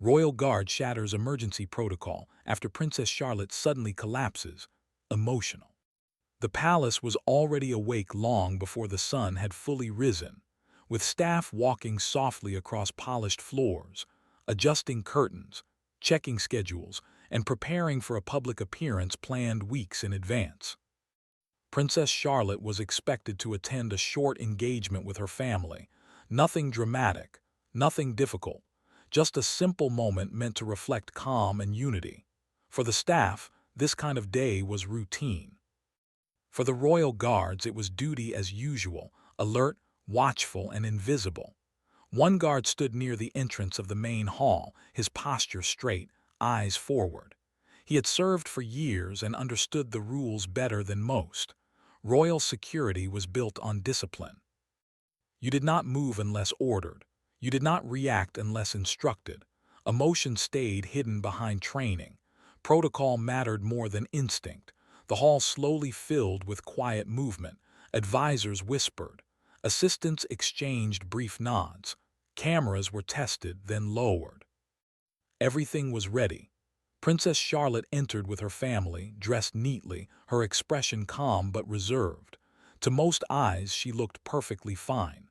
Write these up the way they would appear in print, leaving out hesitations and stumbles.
Royal Guard shatters emergency protocol after Princess Charlotte suddenly collapses. Emotional. The palace was already awake long before the sun had fully risen, with staff walking softly across polished floors, adjusting curtains, checking schedules, and preparing for a public appearance planned weeks in advance. Princess Charlotte was expected to attend a short engagement with her family. Nothing dramatic, nothing difficult, just a simple moment meant to reflect calm and unity. For the staff, this kind of day was routine. For the royal guards, it was duty as usual, alert, watchful, and invisible. One guard stood near the entrance of the main hall, his posture straight, eyes forward. He had served for years and understood the rules better than most. Royal security was built on discipline. You did not move unless ordered. You did not react unless instructed. Emotion stayed hidden behind training. Protocol mattered more than instinct. The hall slowly filled with quiet movement. Advisors whispered. Assistants exchanged brief nods. Cameras were tested, then lowered. Everything was ready. Princess Charlotte entered with her family, dressed neatly, her expression calm but reserved. To most eyes, she looked perfectly fine.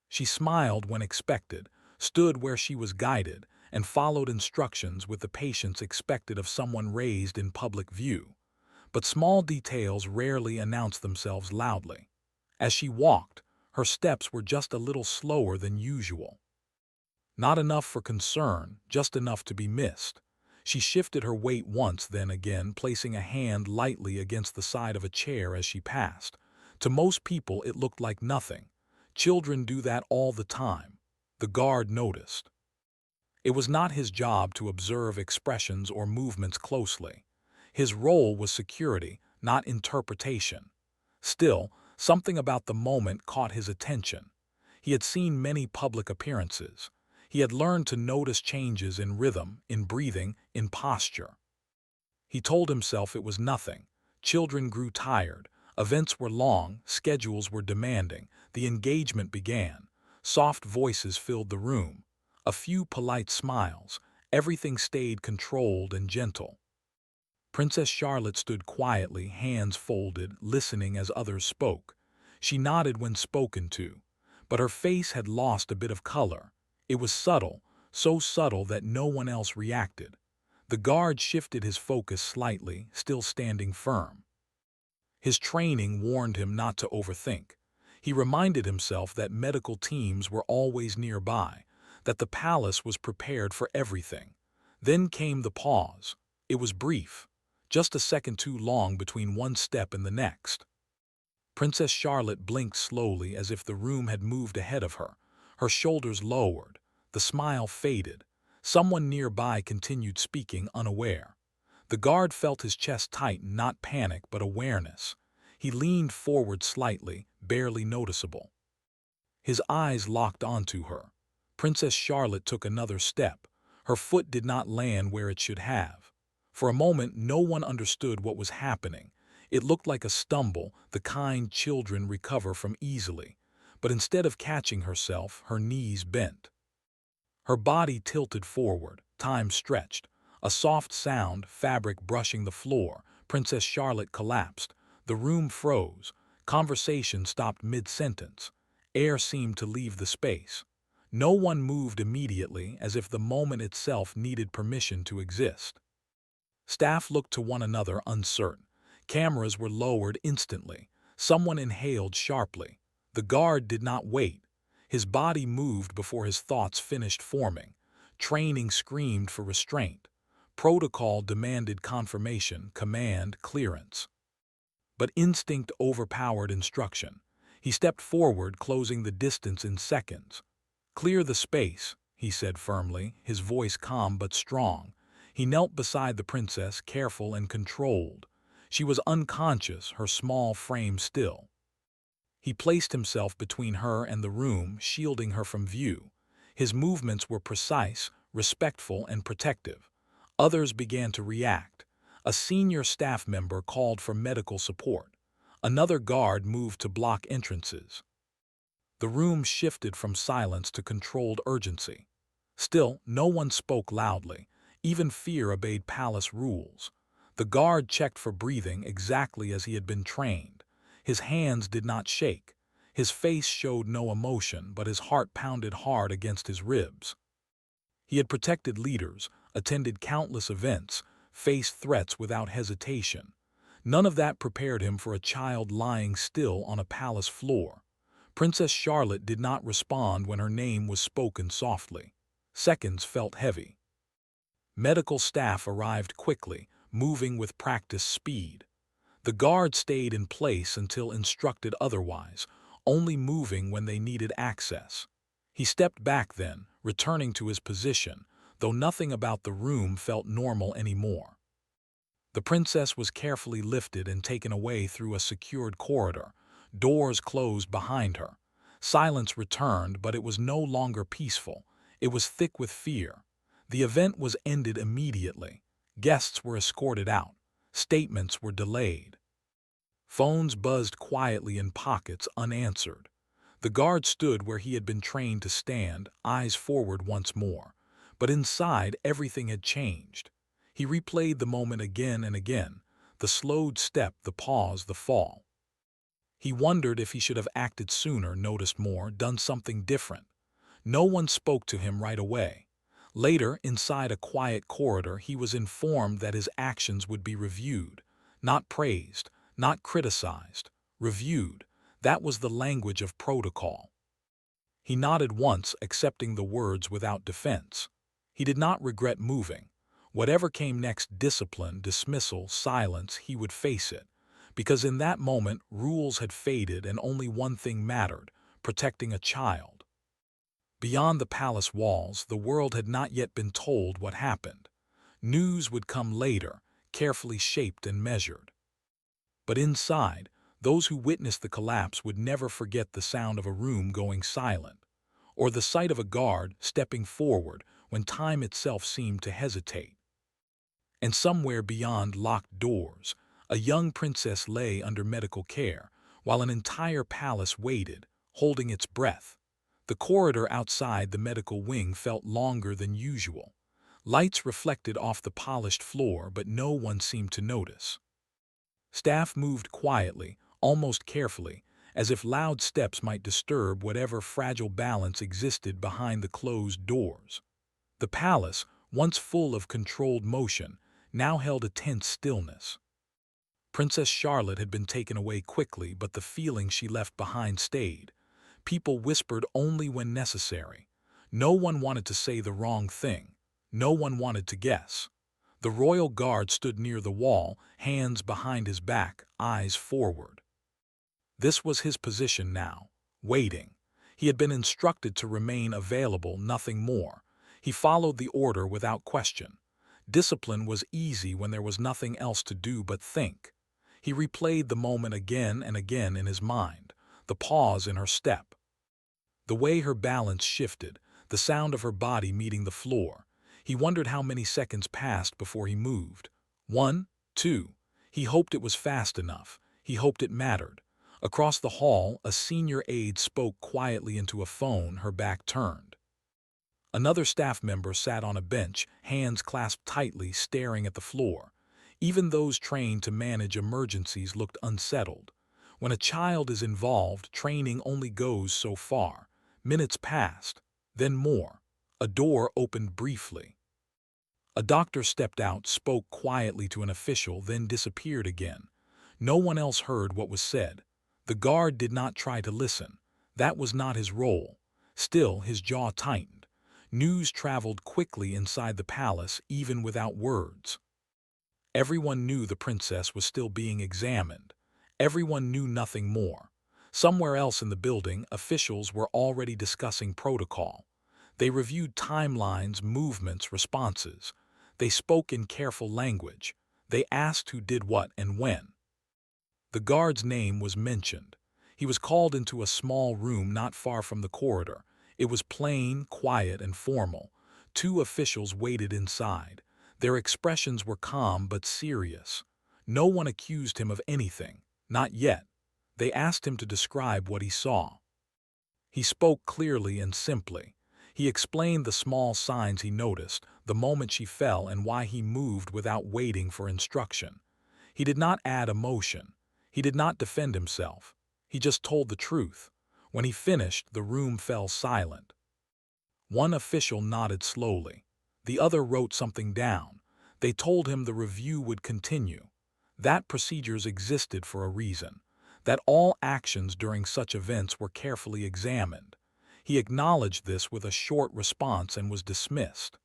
She smiled when expected, stood where she was guided, and followed instructions with the patience expected of someone raised in public view. But small details rarely announced themselves loudly. As she walked, her steps were just a little slower than usual. Not enough for concern, just enough to be missed. She shifted her weight once, then again, placing a hand lightly against the side of a chair as she passed. To most people, it looked like nothing. Children do that all the time. The guard noticed. It was not his job to observe expressions or movements closely. His role was security, not interpretation. Still, something about the moment caught his attention. He had seen many public appearances. He had learned to notice changes in rhythm, in breathing, in posture. He told himself it was nothing. Children grew tired. Events were long, schedules were demanding. The engagement began. Soft voices filled the room. A few polite smiles. Everything stayed controlled and gentle. Princess Charlotte stood quietly, hands folded, listening as others spoke. She nodded when spoken to, but her face had lost a bit of color. It was subtle, so subtle that no one else reacted. The guard shifted his focus slightly, still standing firm. His training warned him not to overthink. He reminded himself that medical teams were always nearby, that the palace was prepared for everything. Then came the pause. It was brief, just a second too long between one step and the next. Princess Charlotte blinked slowly as if the room had moved ahead of her. Her shoulders lowered. The smile faded. Someone nearby continued speaking, unaware. The guard felt his chest tighten, not panic but awareness. He leaned forward slightly, barely noticeable. His eyes locked onto her. Princess Charlotte took another step. Her foot did not land where it should have. For a moment, no one understood what was happening. It looked like a stumble, the kind children recover from easily. But instead of catching herself, her knees bent. Her body tilted forward, time stretched. A soft sound, fabric brushing the floor. Princess Charlotte collapsed. The room froze. Conversation stopped mid-sentence. Air seemed to leave the space. No one moved immediately, as if the moment itself needed permission to exist. Staff looked to one another, uncertain. Cameras were lowered instantly. Someone inhaled sharply. The guard did not wait. His body moved before his thoughts finished forming. Training screamed for restraint. Protocol demanded confirmation, command, clearance. But instinct overpowered instruction. He stepped forward, closing the distance in seconds. "Clear the space," he said firmly, his voice calm but strong. He knelt beside the princess, careful and controlled. She was unconscious, her small frame still. He placed himself between her and the room, shielding her from view. His movements were precise, respectful, and protective. Others began to react. A senior staff member called for medical support. Another guard moved to block entrances. The room shifted from silence to controlled urgency. Still, no one spoke loudly. Even fear obeyed palace rules. The guard checked for breathing exactly as he had been trained. His hands did not shake. His face showed no emotion, but his heart pounded hard against his ribs. He had protected leaders, attended countless events, faced threats without hesitation. None of that prepared him for a child lying still on a palace floor. Princess Charlotte did not respond when her name was spoken softly. Seconds felt heavy. Medical staff arrived quickly, moving with practiced speed. The guard stayed in place until instructed otherwise, only moving when they needed access. He stepped back then, returning to his position, though nothing about the room felt normal anymore. The princess was carefully lifted and taken away through a secured corridor. Doors closed behind her. Silence returned, but it was no longer peaceful. It was thick with fear. The event was ended immediately. Guests were escorted out. Statements were delayed. Phones buzzed quietly in pockets, unanswered. The guard stood where he had been trained to stand, eyes forward once more. But inside, everything had changed. He replayed the moment again and again, the slowed step, the pause, the fall. He wondered if he should have acted sooner, noticed more, done something different. No one spoke to him right away. Later, inside a quiet corridor, he was informed that his actions would be reviewed, not praised, not criticized, reviewed. That was the language of protocol. He nodded once, accepting the words without defense. He did not regret moving. Whatever came next, discipline, dismissal, silence, he would face it. Because in that moment, rules had faded and only one thing mattered: protecting a child. Beyond the palace walls, the world had not yet been told what happened. News would come later, carefully shaped and measured. But inside, those who witnessed the collapse would never forget the sound of a room going silent, or the sight of a guard stepping forward when time itself seemed to hesitate. And somewhere beyond locked doors, a young princess lay under medical care, while an entire palace waited, holding its breath. The corridor outside the medical wing felt longer than usual. Lights reflected off the polished floor, but no one seemed to notice. Staff moved quietly, almost carefully, as if loud steps might disturb whatever fragile balance existed behind the closed doors. The palace, once full of controlled motion, now held a tense stillness. Princess Charlotte had been taken away quickly, but the feeling she left behind stayed. People whispered only when necessary. No one wanted to say the wrong thing. No one wanted to guess. The royal guard stood near the wall, hands behind his back, eyes forward. This was his position now, waiting. He had been instructed to remain available, nothing more. He followed the order without question. Discipline was easy when there was nothing else to do but think. He replayed the moment again and again in his mind, the pause in her step, the way her balance shifted, the sound of her body meeting the floor. He wondered how many seconds passed before he moved. 1, 2. He hoped it was fast enough. He hoped it mattered. Across the hall, a senior aide spoke quietly into a phone, her back turned. Another staff member sat on a bench, hands clasped tightly, staring at the floor. Even those trained to manage emergencies looked unsettled. When a child is involved, training only goes so far. Minutes passed, then more. A door opened briefly. A doctor stepped out, spoke quietly to an official, then disappeared again. No one else heard what was said. The guard did not try to listen. That was not his role. Still, his jaw tightened. News traveled quickly inside the palace, even without words. Everyone knew the princess was still being examined. Everyone knew nothing more. Somewhere else in the building, officials were already discussing protocol. They reviewed timelines, movements, responses. They spoke in careful language. They asked who did what and when. The guard's name was mentioned. He was called into a small room not far from the corridor. It was plain, quiet, and formal. Two officials waited inside. Their expressions were calm but serious. No one accused him of anything. Not yet. They asked him to describe what he saw. He spoke clearly and simply. He explained the small signs he noticed, the moment she fell and why he moved without waiting for instruction. He did not add emotion. He did not defend himself. He just told the truth. When he finished, the room fell silent. One official nodded slowly. The other wrote something down. They told him the review would continue. That procedures existed for a reason. That all actions during such events were carefully examined. He acknowledged this with a short response and was dismissed.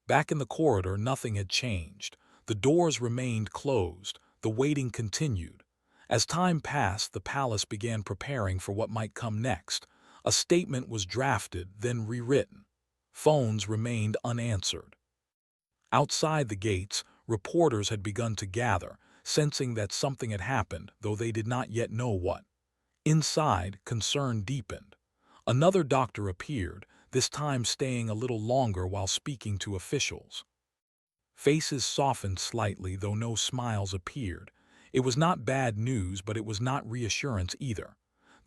Back in the corridor, nothing had changed. The doors remained closed. The waiting continued. As time passed, the palace began preparing for what might come next. A statement was drafted, then rewritten. Phones remained unanswered. Outside the gates, reporters had begun to gather, sensing that something had happened, though they did not yet know what. Inside, concern deepened. Another doctor appeared, this time staying a little longer while speaking to officials. Faces softened slightly, though no smiles appeared. It was not bad news, but it was not reassurance either.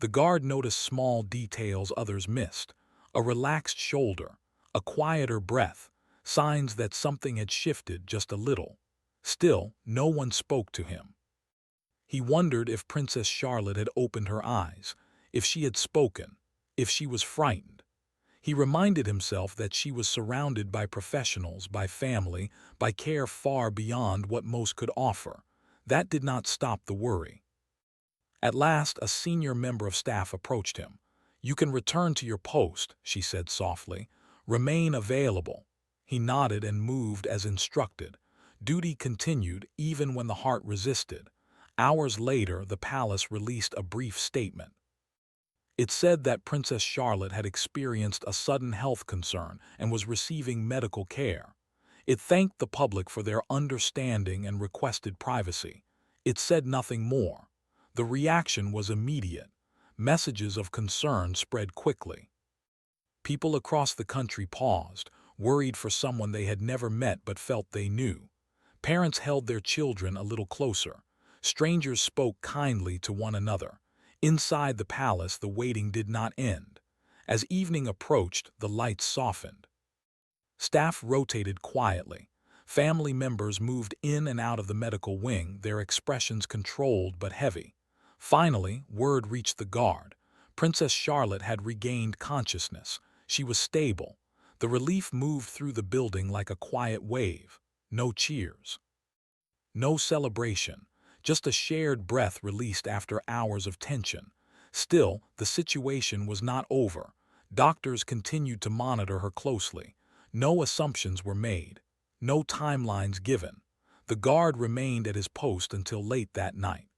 The guard noticed small details others missed. A relaxed shoulder, a quieter breath, signs that something had shifted just a little. Still, no one spoke to him. He wondered if Princess Charlotte had opened her eyes, if she had spoken, if she was frightened. He reminded himself that she was surrounded by professionals, by family, by care far beyond what most could offer. That did not stop the worry. At last, a senior member of staff approached him. "You can return to your post," she said softly. "Remain available." He nodded and moved as instructed. Duty continued even when the heart resisted. Hours later, the palace released a brief statement. It said that Princess Charlotte had experienced a sudden health concern and was receiving medical care. It thanked the public for their understanding and requested privacy. It said nothing more. The reaction was immediate. Messages of concern spread quickly. People across the country paused, worried for someone they had never met but felt they knew. Parents held their children a little closer. Strangers spoke kindly to one another. Inside the palace, the waiting did not end. As evening approached, the lights softened. Staff rotated quietly. Family members moved in and out of the medical wing, their expressions controlled but heavy. Finally, word reached the guard. Princess Charlotte had regained consciousness. She was stable. The relief moved through the building like a quiet wave. No cheers. No celebration. Just a shared breath released after hours of tension. Still, the situation was not over. Doctors continued to monitor her closely. No assumptions were made. No timelines given. The guard remained at his post until late that night.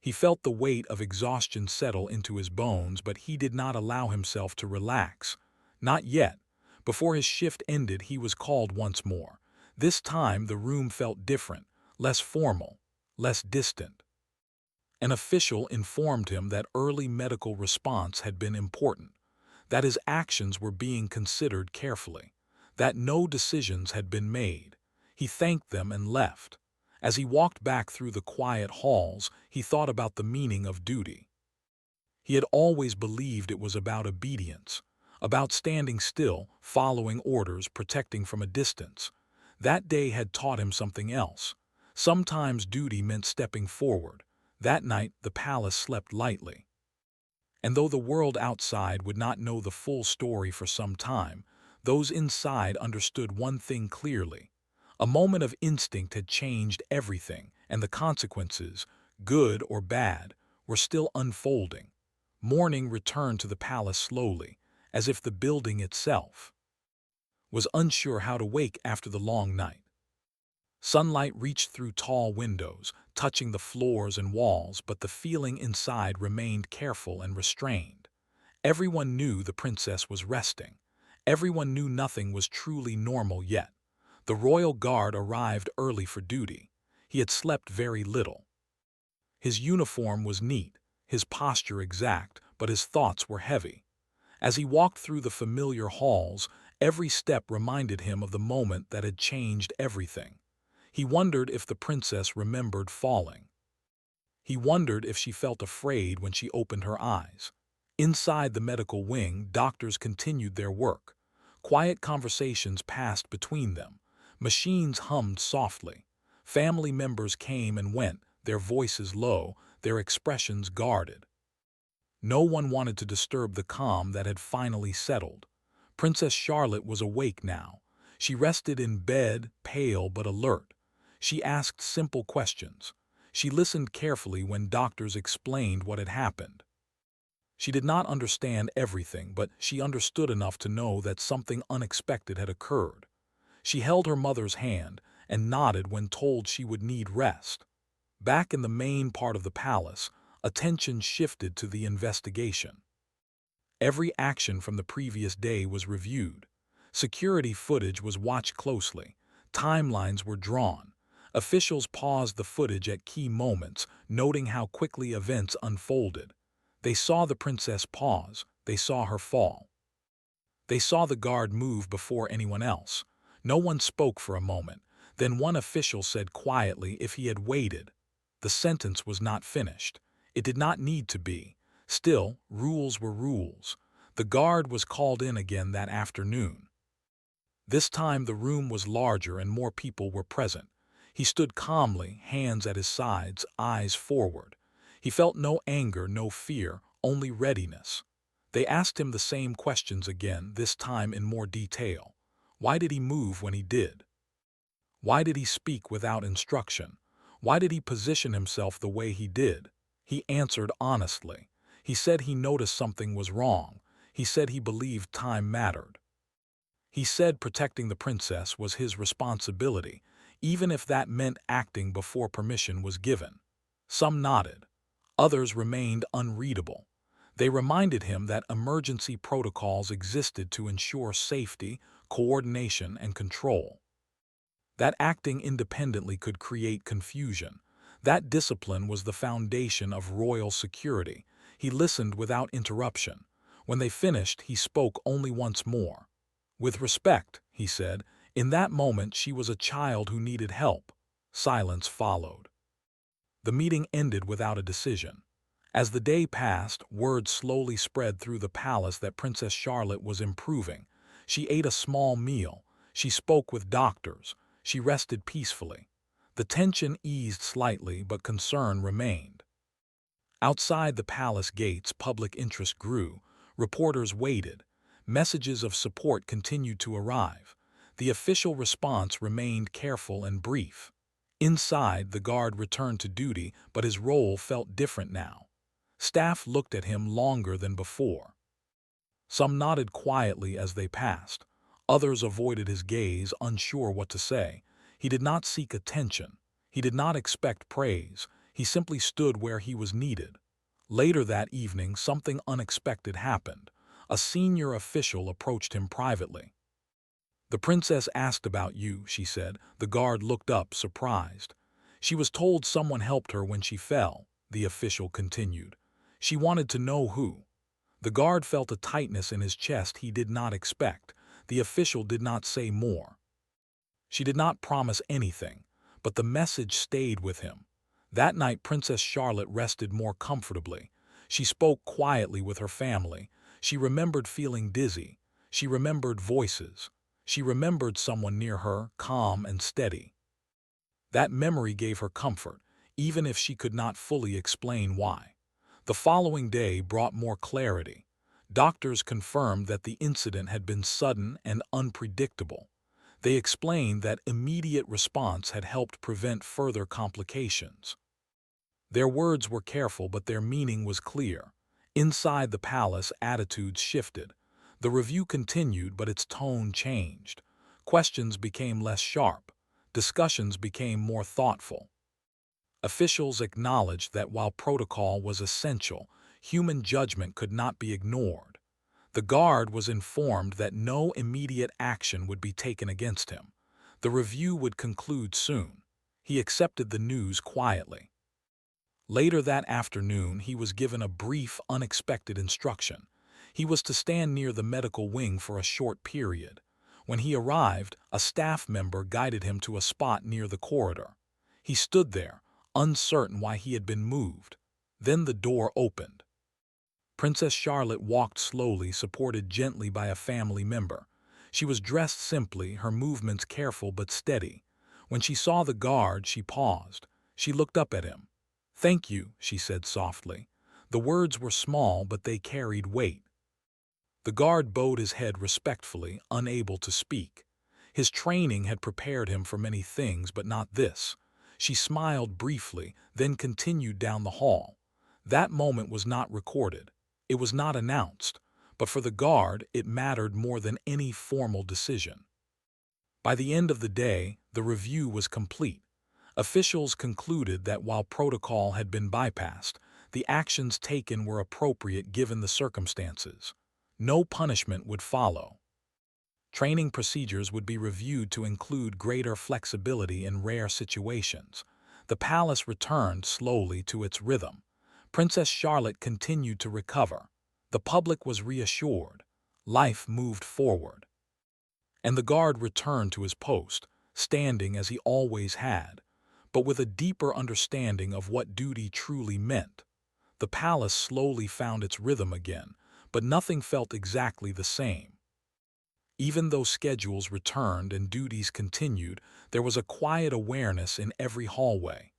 He felt the weight of exhaustion settle into his bones, but he did not allow himself to relax. Not yet. Before his shift ended, he was called once more. This time, the room felt different, less formal, less distant. An official informed him that early medical response had been important, that his actions were being considered carefully, that no decisions had been made. He thanked them and left. As he walked back through the quiet halls, he thought about the meaning of duty. He had always believed it was about obedience, about standing still, following orders, protecting from a distance. That day had taught him something else. Sometimes duty meant stepping forward. That night, the palace slept lightly. And though the world outside would not know the full story for some time, those inside understood one thing clearly. A moment of instinct had changed everything, and the consequences, good or bad, were still unfolding. Morning returned to the palace slowly, as if the building itself was unsure how to wake after the long night. Sunlight reached through tall windows, touching the floors and walls, but the feeling inside remained careful and restrained. Everyone knew the princess was resting. Everyone knew nothing was truly normal yet. The royal guard arrived early for duty. He had slept very little. His uniform was neat, his posture exact, but his thoughts were heavy. As he walked through the familiar halls, every step reminded him of the moment that had changed everything. He wondered if the princess remembered falling. He wondered if she felt afraid when she opened her eyes. Inside the medical wing, doctors continued their work. Quiet conversations passed between them. Machines hummed softly. Family members came and went, their voices low, their expressions guarded. No one wanted to disturb the calm that had finally settled. Princess Charlotte was awake now. She rested in bed, pale but alert. She asked simple questions. She listened carefully when doctors explained what had happened. She did not understand everything, but she understood enough to know that something unexpected had occurred. She held her mother's hand and nodded when told she would need rest. Back in the main part of the palace, attention shifted to the investigation. Every action from the previous day was reviewed. Security footage was watched closely. Timelines were drawn. Officials paused the footage at key moments, noting how quickly events unfolded. They saw the princess pause. They saw her fall. They saw the guard move before anyone else. No one spoke for a moment. Then one official said quietly if he had waited. The sentence was not finished. It did not need to be. Still, rules were rules. The guard was called in again that afternoon. This time the room was larger and more people were present. He stood calmly, hands at his sides, eyes forward. He felt no anger, no fear, only readiness. They asked him the same questions again, this time in more detail. Why did he move when he did? Why did he speak without instruction? Why did he position himself the way he did? He answered honestly. He said he noticed something was wrong. He said he believed time mattered. He said protecting the princess was his responsibility, even if that meant acting before permission was given. Some nodded. Others remained unreadable. They reminded him that emergency protocols existed to ensure safety, coordination, and control. That acting independently could create confusion. That discipline was the foundation of royal security. He listened without interruption. When they finished, he spoke only once more. With respect, he said, in that moment she was a child who needed help. Silence followed. The meeting ended without a decision. As the day passed, word slowly spread through the palace that Princess Charlotte was improving. She ate a small meal. She spoke with doctors. She rested peacefully. The tension eased slightly, but concern remained. Outside the palace gates, public interest grew. Reporters waited. Messages of support continued to arrive. The official response remained careful and brief. Inside, the guard returned to duty, but his role felt different now. Staff looked at him longer than before. Some nodded quietly as they passed. Others avoided his gaze, unsure what to say. He did not seek attention. He did not expect praise. He simply stood where he was needed. Later that evening, something unexpected happened. A senior official approached him privately. "The princess asked about you," she said. The guard looked up, surprised. "She was told someone helped her when she fell," the official continued. "She wanted to know who." The guard felt a tightness in his chest he did not expect. The official did not say more. She did not promise anything, but the message stayed with him. That night, Princess Charlotte rested more comfortably. She spoke quietly with her family. She remembered feeling dizzy. She remembered voices. She remembered someone near her, calm and steady. That memory gave her comfort, even if she could not fully explain why. The following day brought more clarity. Doctors confirmed that the incident had been sudden and unpredictable. They explained that immediate response had helped prevent further complications. Their words were careful, but their meaning was clear. Inside the palace, attitudes shifted. The review continued, but its tone changed. Questions became less sharp. Discussions became more thoughtful. Officials acknowledged that while protocol was essential, human judgment could not be ignored. The guard was informed that no immediate action would be taken against him. The review would conclude soon. He accepted the news quietly. Later that afternoon, he was given a brief, unexpected instruction. He was to stand near the medical wing for a short period. When he arrived, a staff member guided him to a spot near the corridor. He stood there, uncertain why he had been moved. Then the door opened. Princess Charlotte walked slowly, supported gently by a family member. She was dressed simply, her movements careful but steady. When she saw the guard, she paused. She looked up at him. "Thank you," she said softly. The words were small, but they carried weight. The guard bowed his head respectfully, unable to speak. His training had prepared him for many things, but not this. She smiled briefly, then continued down the hall. That moment was not recorded. It was not announced. But for the guard, it mattered more than any formal decision. By the end of the day, the review was complete. Officials concluded that while protocol had been bypassed, the actions taken were appropriate given the circumstances. No punishment would follow. Training procedures would be reviewed to include greater flexibility in rare situations. The palace returned slowly to its rhythm. Princess Charlotte continued to recover. The public was reassured. Life moved forward. And the guard returned to his post, standing as he always had, but with a deeper understanding of what duty truly meant. The palace slowly found its rhythm again, but nothing felt exactly the same. Even though schedules returned and duties continued, there was a quiet awareness in every hallway.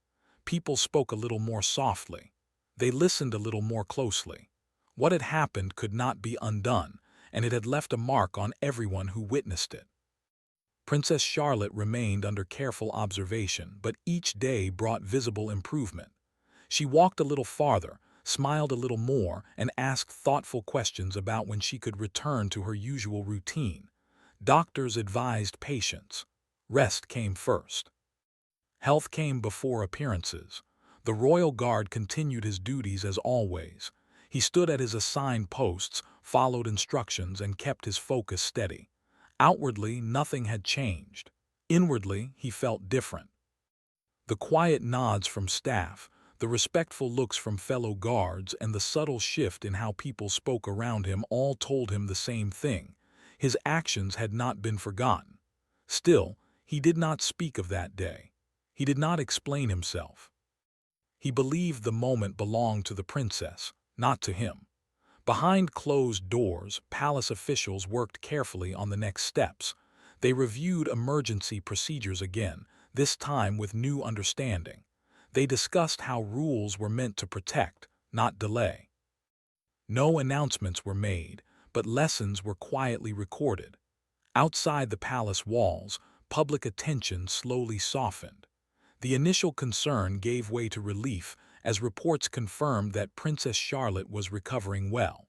People spoke a little more softly. They listened a little more closely. What had happened could not be undone, and it had left a mark on everyone who witnessed it. Princess Charlotte remained under careful observation, but each day brought visible improvement. She walked a little farther, smiled a little more, and asked thoughtful questions about when she could return to her usual routine. Doctors advised patience. Rest came first. Health came before appearances. The royal guard continued his duties as always. He stood at his assigned posts, followed instructions, and kept his focus steady. Outwardly, nothing had changed. Inwardly, he felt different. The quiet nods from staff, the respectful looks from fellow guards, and the subtle shift in how people spoke around him all told him the same thing. His actions had not been forgotten. Still, he did not speak of that day. He did not explain himself. He believed the moment belonged to the princess, not to him. Behind closed doors, palace officials worked carefully on the next steps. They reviewed emergency procedures again, this time with new understanding. They discussed how rules were meant to protect, not delay. No announcements were made, but lessons were quietly recorded. Outside the palace walls, public attention slowly softened. The initial concern gave way to relief as reports confirmed that Princess Charlotte was recovering well.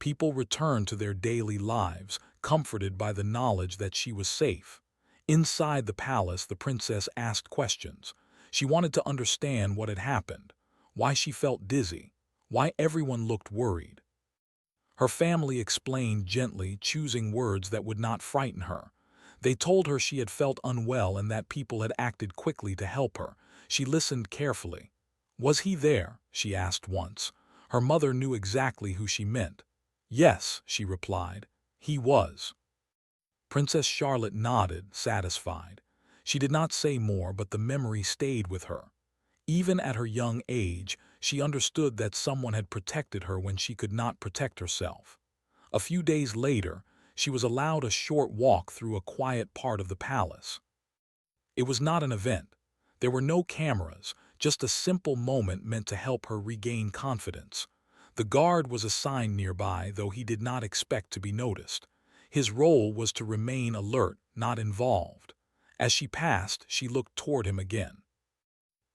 People returned to their daily lives, comforted by the knowledge that she was safe. Inside the palace, the princess asked questions. She wanted to understand what had happened, why she felt dizzy, why everyone looked worried. Her family explained gently, choosing words that would not frighten her. They told her she had felt unwell and that people had acted quickly to help her. She listened carefully. "Was he there?" she asked once. Her mother knew exactly who she meant. "Yes," she replied, "he was." Princess Charlotte nodded, satisfied. She did not say more, but the memory stayed with her. Even at her young age, she understood that someone had protected her when she could not protect herself. A few days later, she was allowed a short walk through a quiet part of the palace. It was not an event. There were no cameras, just a simple moment meant to help her regain confidence. The guard was assigned nearby, though he did not expect to be noticed. His role was to remain alert, not involved. As she passed, she looked toward him again.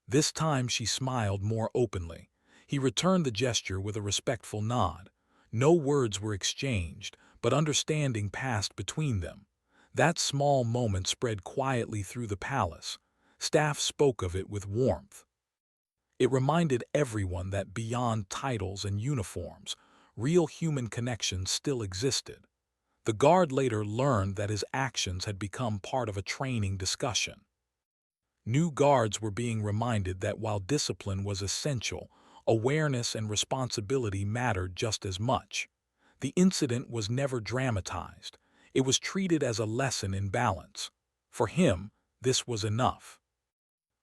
This time she smiled more openly. He returned the gesture with a respectful nod. No words were exchanged, but understanding passed between them. That small moment spread quietly through the palace. Staff spoke of it with warmth. It reminded everyone that beyond titles and uniforms, real human connections still existed. The guard later learned that his actions had become part of a training discussion. New guards were being reminded that while discipline was essential, awareness and responsibility mattered just as much. The incident was never dramatized. It was treated as a lesson in balance. For him, this was enough.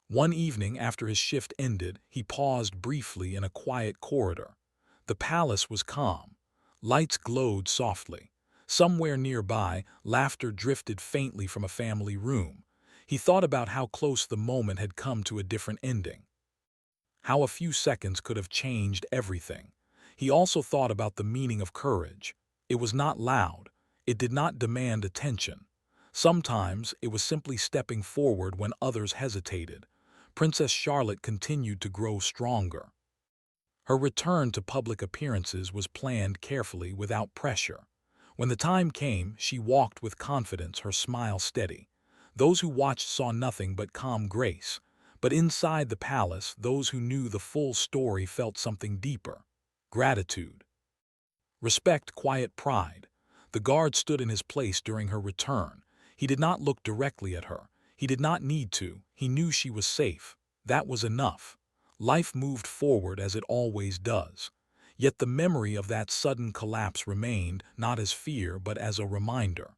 One evening after his shift ended, he paused briefly in a quiet corridor. The palace was calm. Lights glowed softly. Somewhere nearby, laughter drifted faintly from a family room. He thought about how close the moment had come to a different ending. How a few seconds could have changed everything. He also thought about the meaning of courage. It was not loud. It did not demand attention. Sometimes it was simply stepping forward when others hesitated. Princess Charlotte continued to grow stronger. Her return to public appearances was planned carefully without pressure. When the time came, she walked with confidence, her smile steady. Those who watched saw nothing but calm grace. But inside the palace, those who knew the full story felt something deeper. Gratitude. Respect, quiet pride. The guard stood in his place during her return. He did not look directly at her. He did not need to. He knew she was safe. That was enough. Life moved forward as it always does. Yet the memory of that sudden collapse remained, not as fear but as a reminder.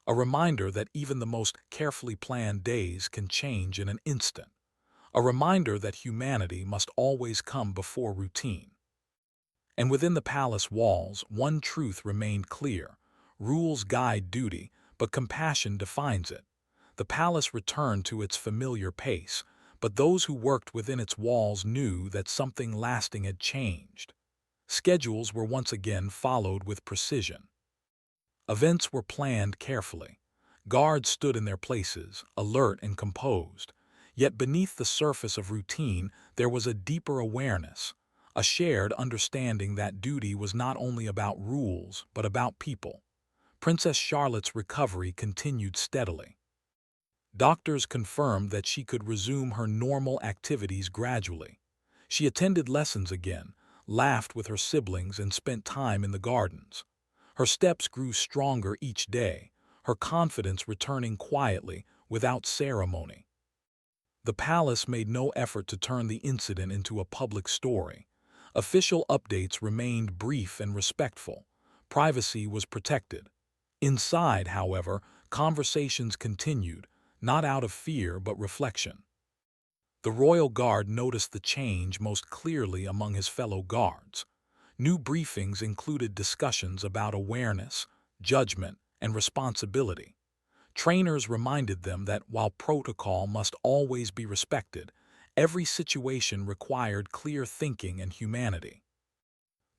A reminder that even the most carefully planned days can change in an instant. A reminder that humanity must always come before routine. And within the palace walls, one truth remained clear. Rules guide duty, but compassion defines it. The palace returned to its familiar pace, but those who worked within its walls knew that something lasting had changed. Schedules were once again followed with precision. Events were planned carefully. Guards stood in their places, alert and composed. Yet beneath the surface of routine, there was a deeper awareness, a shared understanding that duty was not only about rules, but about people. Princess Charlotte's recovery continued steadily. Doctors confirmed that she could resume her normal activities gradually. She attended lessons again, laughed with her siblings, and spent time in the gardens. Her steps grew stronger each day, her confidence returning quietly, without ceremony. The palace made no effort to turn the incident into a public story. Official updates remained brief and respectful. Privacy was protected. Inside, however, conversations continued, not out of fear but reflection. The royal guard noticed the change most clearly among his fellow guards. New briefings included discussions about awareness, judgment, and responsibility. Trainers reminded them that while protocol must always be respected, every situation required clear thinking and humanity.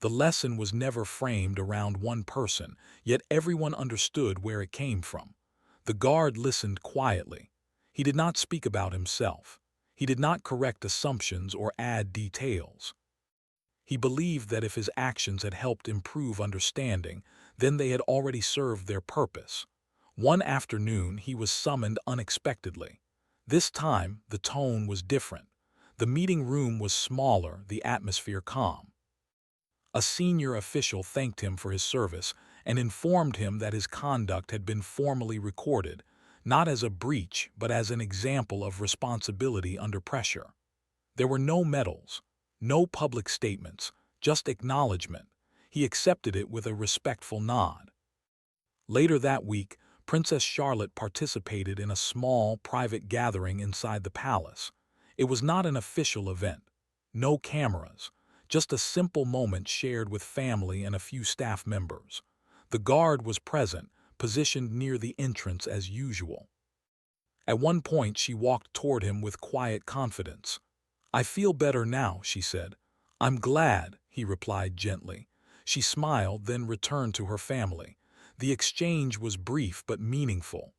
The lesson was never framed around one person, yet everyone understood where it came from. The guard listened quietly. He did not speak about himself. He did not correct assumptions or add details. He believed that if his actions had helped improve understanding, then they had already served their purpose. One afternoon, he was summoned unexpectedly. This time, the tone was different. The meeting room was smaller, the atmosphere calm. A senior official thanked him for his service and informed him that his conduct had been formally recorded, not as a breach but as an example of responsibility under pressure. There were no medals, no public statements, just acknowledgement. He accepted it with a respectful nod. Later that week, Princess Charlotte participated in a small, private gathering inside the palace. It was not an official event. No cameras. Just a simple moment shared with family and a few staff members. The guard was present, positioned near the entrance as usual. At one point, she walked toward him with quiet confidence. "I feel better now," she said. "I'm glad," he replied gently. She smiled, then returned to her family. The exchange was brief but meaningful.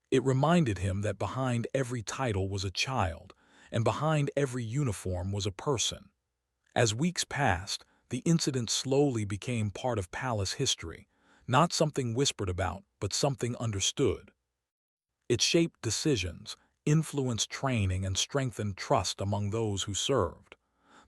It reminded him that behind every title was a child, and behind every uniform was a person. As weeks passed, the incident slowly became part of palace history, not something whispered about, but something understood. It shaped decisions, influenced training, and strengthened trust among those who served.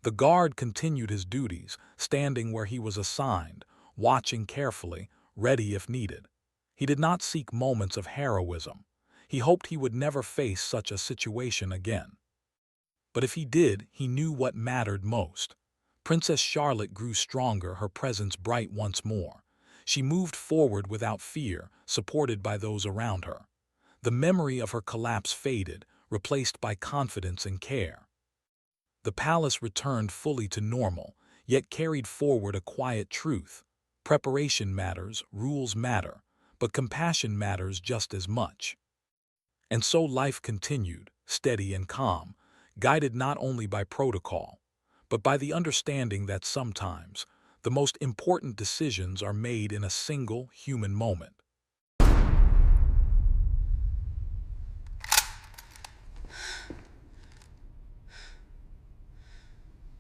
The guard continued his duties, standing where he was assigned, watching carefully, ready if needed. He did not seek moments of heroism. He hoped he would never face such a situation again. But if he did, he knew what mattered most. Princess Charlotte grew stronger, her presence bright once more. She moved forward without fear, supported by those around her. The memory of her collapse faded, replaced by confidence and care. The palace returned fully to normal, yet carried forward a quiet truth. Preparation matters, rules matter, but compassion matters just as much. And so life continued, steady and calm, guided not only by protocol, but by the understanding that sometimes the most important decisions are made in a single human moment.